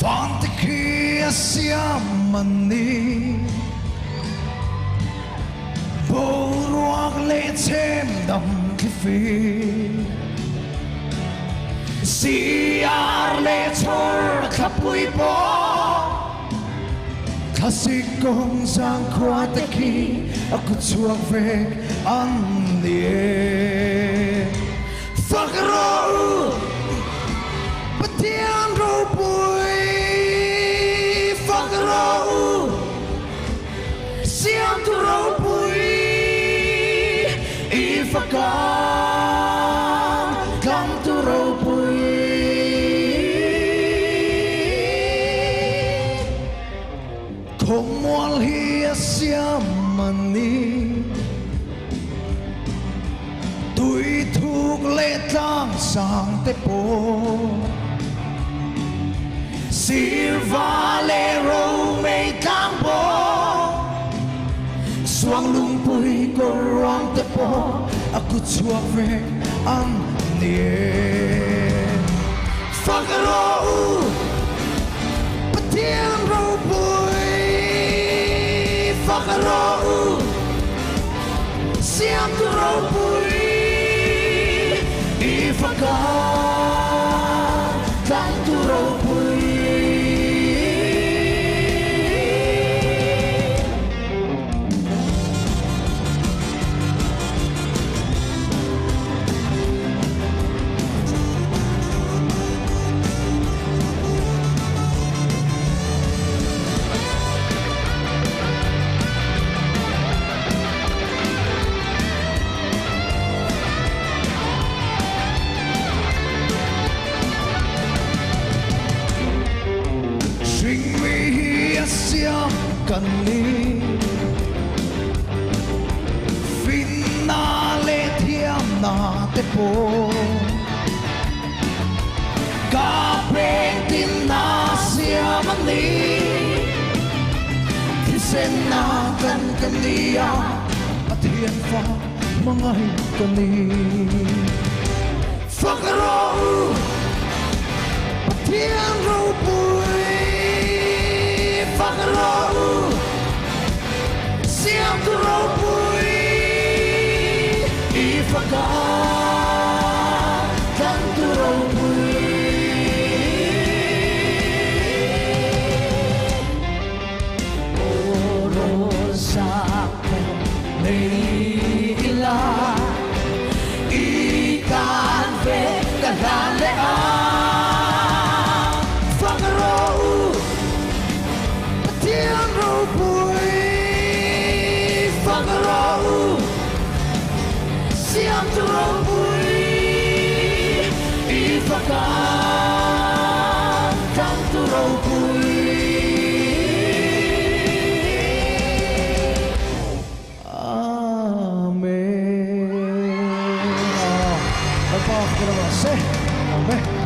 Fantakia siamani Boruak le tem dam kifi Siar le tor kapui po Kasikong sang kuataki Aku tuang vek andie Fakro Patian ro bui Fakro Siam tu ro bui Ifakam Kam tu ro bui Komwal hiya siamani Tui thuk le tang sang te po Sirva le ro mei tang po Suang lung pui ko rong te po Aku chuak vek ang nie Fakaro Patiang ro pui Fakaro Siam tu ro pui Ifakam Tang tu ro pui Siam kani Finale thiam na te po Ka preng tin na siam ani Thisen na kan kania Pathian fa mga hikani Fakaro Pathian ro bui Fakaro Siam tu ro bui Ifakam Kan tu ro bui Oro sako Nei ila Ikan vek kalalea Fakaro Patiang ro bui Fakaro Siam tu ro bui Ifakam Kang tu ro bui Amen. Apa kita masih? Amen.